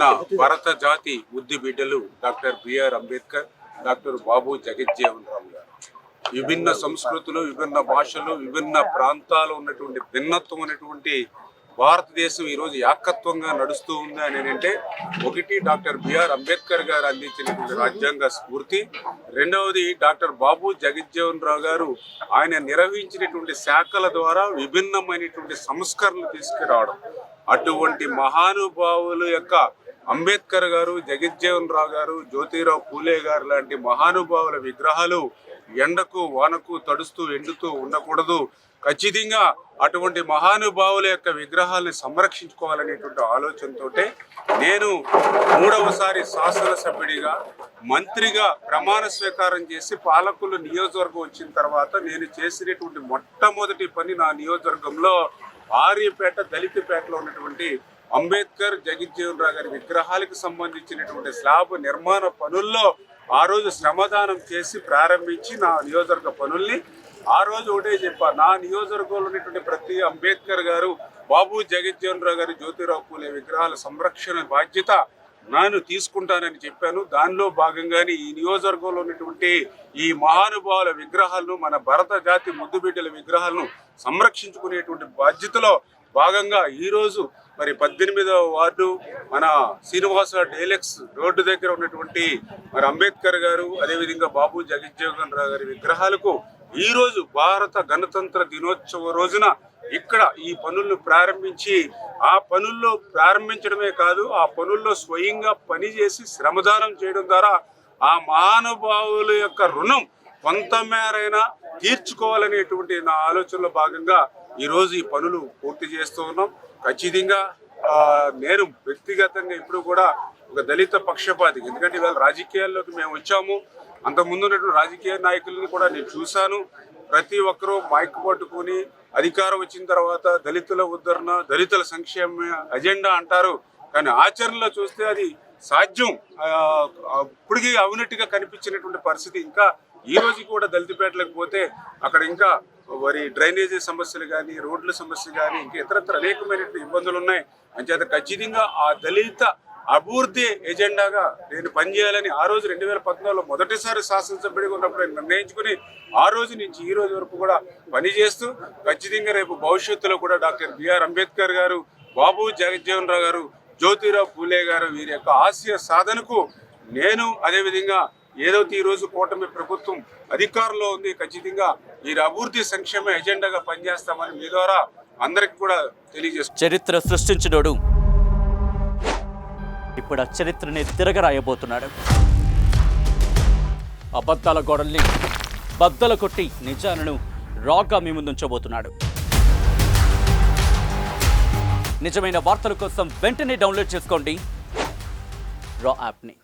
మన భారత జాతి బుద్ధి బిడ్డలు డాక్టర్ బిఆర్ అంబేద్కర్, డాక్టర్ బాబు జగజ్జీవన్ రామ్ గారు. విభిన్న సంస్కృతులు, విభిన్న భాషలు, విభిన్న ప్రాంతాలు ఉన్నటువంటి భిన్నత్వం అనేటువంటి భారతదేశం ఈరోజు ఏకత్వంగా నడుస్తూ ఉంది అని అంటే, ఒకటి డాక్టర్ బిఆర్ అంబేద్కర్ గారు అందించినటువంటి రాజ్యాంగ స్ఫూర్తి, రెండవది డాక్టర్ బాబు జగజ్జీవన్ రావు గారు ఆయన నిర్వహించినటువంటి శాఖల ద్వారా విభిన్నమైనటువంటి సంస్కరణలు తీసుకురావడం. అటువంటి మహానుభావుల యొక్క అంబేద్కర్ గారు, జగజ్జీవన్ రావు గారు, జ్యోతిరావు పూలే గారు లాంటి మహానుభావుల విగ్రహాలు ఎండకు వానకు తడుస్తూ ఎండుతూ ఉండకూడదు. ఖచ్చితంగా అటువంటి మహానుభావుల యొక్క విగ్రహాలను సంరక్షించుకోవాలనేటువంటి ఆలోచనతో నేను 3వసారి శాసనసభ్యుడిగా, మంత్రిగా ప్రమాణ స్వీకారం చేసి పాలకులు నియోజకవర్గం వచ్చిన తర్వాత నేను చేసినటువంటి మొట్టమొదటి పని, నా నియోజకవర్గంలో ఆర్యపేట, దళితపేటలో ఉన్నటువంటి అంబేద్కర్, జగజ్జీవన్ రావు గారి విగ్రహాలకు సంబంధించినటువంటి స్లాబ్ నిర్మాణ పనుల్లో ఆ రోజు శ్రమదానం చేసి ప్రారంభించి నా నియోజకవర్గ పనుల్ని ఆ రోజు ఒకటే చెప్పారు, నా నియోజకవర్గంలో ఉన్నటువంటి ప్రతి అంబేద్కర్ గారు, బాబు జగజ్జీవన్ రావు గారు, జ్యోతిరావు పూలే విగ్రహాల సంరక్షణ బాధ్యత నేను తీసుకుంటానని చెప్పాను. దానిలో భాగంగానే ఈ నియోజకవర్గంలో ఉన్నటువంటి ఈ మహానుభావుల విగ్రహాలను, మన భరత జాతి ముద్దుబిడ్డల విగ్రహాలను సంరక్షించుకునేటువంటి బాధ్యతలో భాగంగా ఈరోజు మరి 18వ వార్డు మన శ్రీనివాస డైలెక్స్ రోడ్డు దగ్గర ఉన్నటువంటి మరి అంబేద్కర్ గారు, అదేవిధంగా బాబు జగజ్జీవన్ రావు గారి విగ్రహాలకు ఈరోజు భారత గణతంత్ర దినోత్సవ రోజున ఇక్కడ ఈ పనులను ప్రారంభించి, ఆ పనుల్లో ప్రారంభించడమే కాదు, ఆ పనుల్లో స్వయంగా పనిచేసి శ్రమదానం చేయడం ద్వారా ఆ మహానుభావుల యొక్క రుణం కొంతమేరైనా తీర్చుకోవాలనేటువంటి నా ఆలోచనలో భాగంగా ఈరోజు ఈ పనులు పూర్తి చేస్తూ ఉన్నాం. ఖచ్చితంగా నేను వ్యక్తిగతంగా ఇప్పుడు కూడా ఒక దళిత పక్షపాతి, ఎందుకంటే ఇవాళ రాజకీయాల్లోకి మేము వచ్చాము. అంతకుముందు ఉన్నటువంటి రాజకీయ నాయకులను కూడా నేను చూశాను. ప్రతి ఒక్కరూ మైక్ పట్టుకుని అధికారం వచ్చిన తర్వాత దళితుల ఉద్ధరణ, దళితుల సంక్షేమ అజెండా అంటారు, కానీ ఆచరణలో చూస్తే అది సాధ్యం ఇప్పటికీ అవునట్టుగా కనిపించినటువంటి పరిస్థితి. ఇంకా ఈ రోజు కూడా దళితపేటలకు పోతే అక్కడ ఇంకా మరి డ్రైనేజీ సమస్యలు కానీ, రోడ్ల సమస్యలు కానీ, ఇంకా ఇతరత్ర అనేకమైనటువంటి ఇబ్బందులు ఉన్నాయి. అంచేత ఖచ్చితంగా ఆ దళిత అభివృద్ధి ఎజెండాగా నేను పనిచేయాలని ఆ రోజు 2014లో మొదటిసారి శాసనసభ్యుడిగా ఉన్నప్పుడు నిర్ణయించుకుని ఆ రోజు నుంచి ఈ రోజు వరకు కూడా పనిచేస్తూ ఖచ్చితంగా రేపు భవిష్యత్తులో కూడా డాక్టర్ బిఆర్ అంబేద్కర్ గారు, బాబు జగజ్జీవన్ రావు గారు, జ్యోతిరావు పూలే గారు వీరి యొక్క ఆశయ సాధనకు నేను, అదేవిధంగా ఏదైతే ఈరోజు కూటమి ప్రభుత్వం అధికారంలో ఉంది, ఖచ్చితంగా ఈ అభివృద్ధి సంక్షేమ ఎజెండాగా పనిచేస్తామని మీ ద్వారా అందరికి కూడా తెలియజేస్తాం. చరిత్ర సృష్టించినోడు ఇప్పుడు ఆ చరిత్రని తిరగరాయబోతున్నాడు. అబద్ధాల గోడల్ని బద్దలు కొట్టి నిజాలను రాగా మీ ముందుంచబోతున్నాడు. నిజమైన వార్తల కోసం వెంటనే డౌన్లోడ్ చేసుకోండి రా యాప్ని.